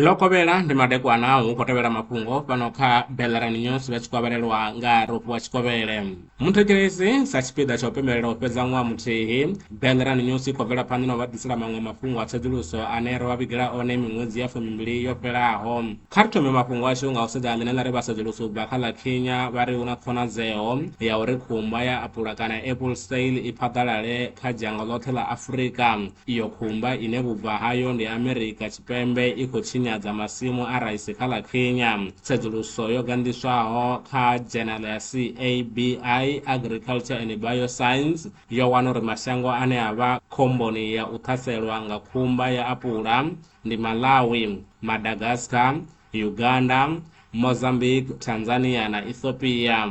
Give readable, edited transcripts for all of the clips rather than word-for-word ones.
Lokobela ndi madekwana ukotevera mafhungo pano kha Bellerani News vetshikovhelelwa nga Rofhiwa Tshikovhele. Muthetshelesi sa tshipiḓa tsha u pembelela u fhedza ṅwaha muthihi, Bellerani News i khou bvela phanḓa na u vhaḓisela maṅwe mafhungo a tsedzuluso ane ro vha vhigela one miṅwedzi ya 12 yo fhelaho. Kha ri thome mafhungo ashu nga u sedza ḽine ḽa ri vhasedzuluso u bva kha ḽa Kenya vha ri hu na khonadzeo ya uri khumba ya apula kana apple sale i phaḓalale kha dzhango ḽoṱhe ḽa Afrika. Iyo khumba ine vhubva hayo ndi Amerika Tshipembe i khou tshinyadza masimu a raisi kha ḽa Kenya. Tsedzuluso yo gandiswaho kha dzhenala ya CABI Agriculture and Bioscience yo wana uri mashango ane a vha khomboni ya u ṱhaselwa nga khumba ya apula ndi Malawi, Madagascar, Uganda, Mozambique, Tanzania na Ethiopia.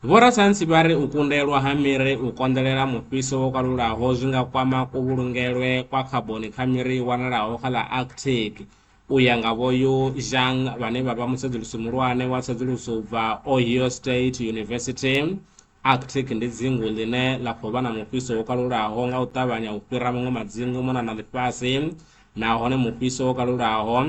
Vhorasaintsi vha ri u kundelwa ha miri u konḓelela mufhiso wo kalulaho zwi nga kwama kuvhulungelwe kwa khaboni kha miri i wanalaho kha ḽa Arctic. U ya nga Vho Yu Zhang vhane vha vha mutsedzuluso muhulwane wa tsedzuluso u bva Ohio State University, Arctic ndi dzingu ḽine ḽa khou vha na mufhiso wo kalulaho nga u ṱavhanya u fhira maṅwe madzingu mona na ḽifhasi, nahone mufhiso wo kalulaho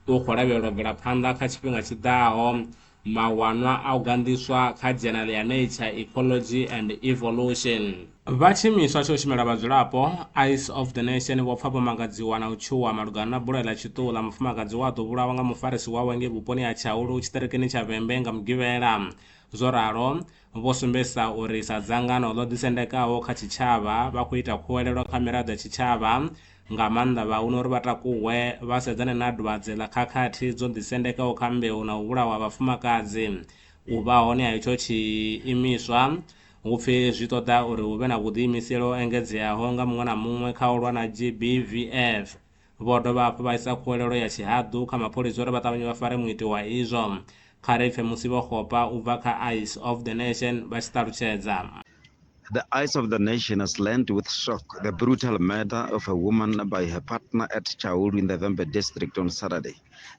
u khou lavhelelwa bvela phanḓa kha tshifhinga tshiḓaho. Mawanwa a u gandiswa kha dzhenala ya Nature, Ecology and Evolution. Vha tshiimiswa tsha u shumela vhadzulapo Eyes of the Nation vho pfa vho mangadziwa na u tshuwa malugana na bulayo ḽa tshiṱuhu ḽa mufumakadzi wa ḓo vhulawa nga mufarisi wawe ngei vhuponi ha Tshaulu tshiṱirikini tsha Vhembe nga Mugivhela. Zwo ralo vho sumbedzisa uri sa dzangano ḽo ḓisendekaho kha tshitshavha vha khou ita khuwelelo kha miraḓo ya tshitshavha, nga maanḓa vha una uri vha takuwe vha sedzane na dwadze ḽa khakhathi dzo ḓisendekaho kha mbeu na u vhulawa ha vhafumakadzi. U vha hone ha itsho tshiimiswa hupfi zwi ṱoḓa uri hu vhe na vhuḓiimiseli ho engedzeaho nga muṅwe na muṅwe kha u lwa na GBVF. Vho dovha hafhu vha isa khuwelelo ya tshihaḓu kha mapholisa uri vha ṱavhanye vha fare muiti wa izwo. Kha ri pfe musi vho hopa u bva kha Eyes of the Nation vha tshi ṱalutshedza. The Eyes of the Nation has learned with shock the brutal murder of a woman by her partner at Tshaulu in the Vhembe district on Saturday.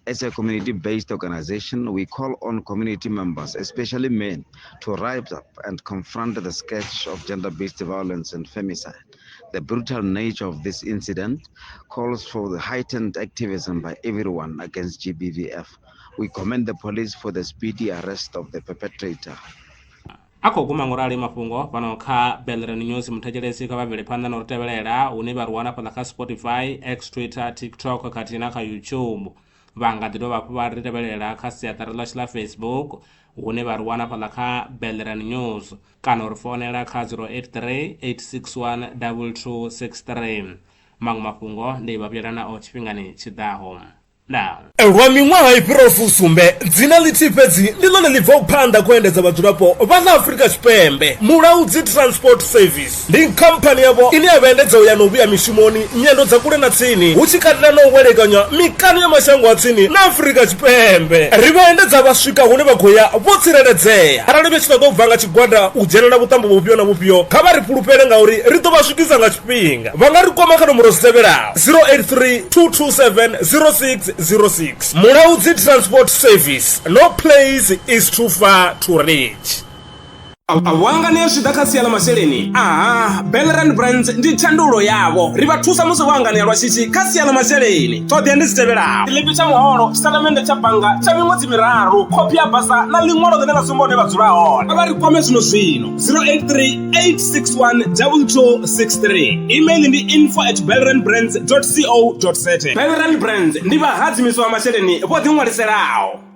As a community-based organization, we call on community members, especially men, to rise up and confront the scourge of gender-based violence and femicide. The brutal nature of this incident calls for the heightened activism by everyone against GBVF. We commend the police for the speedy arrest of the perpetrator. Akho guma ngorali mafhungo pano kha Bellerani News muthetshelesi kha vha bvele phanḓa na u tevhelela hune vha ri wana fhaḽa kha Spotify, X, Twitter, TikTok khathihi na kha YouTube. Vha nga ḓi dovha hafhu vha ri tevhelela kha siaṱari ḽashu ḽa Facebook hune vha ri wana fhaḽa kha Bellerani News kana u ri founela kha 083 861 2263. Maṅwe mafhungo ndi vha vhuyela nao tshifhingani tshiḓaho. Lwa miṅwaha i fhiraho sumbe dzina ḽithihi fhedzi ndi ḽone ḽi bvaho phanḓa khou endedza vhadzulapo vha ḽa Afrika Tshipembe. Mulaudzi Transport Service ndi khamphani yavho ine ya vha endedza u ya na u vhuya mishumoni nyendo dza kule na tsini, hu tshi katela na u welekanya mikano ya mashango a tsini na Afrika Tshipembe. Ri vha endedza vha swika hune vha khou ya vho tsireledzea. Arali vha tshi ṱoḓa u bva nga tshigwada u dzhenela vhuṱambo vhufhio na vhufhio, kha vha ri fhulufhele ngauri ri ḓo vha swikisa nga tshifhinga. Vha nga ri kwama kha nomboro dzi tevhelaho 083 227 0606. Mulaudzi Transport Service. No place is too far to reach. Wangani zwi ḓa kha sia ḽa masheleni, Bellerani Brands ndi thandulo yavho. Ri vha thusa musi wangani lwa shishi kha sia ḽa masheleni. Ṱhoḓea ndi dzi tevhelaho: ḽipi tsha muholo, tshitatamennde tsha bannga tsha miṅwedzi miraru, khophi ya basa na ḽiṅwalo ḽine ḽa sumba hune vha dzula hone. Vha ri kwame zwino 083 861 2263. Email ndi info@belleranibrands.co.za. Bellerani Brands ndi vhahadzimiswa wa masheleni vho ḓi ṅwaliselaho.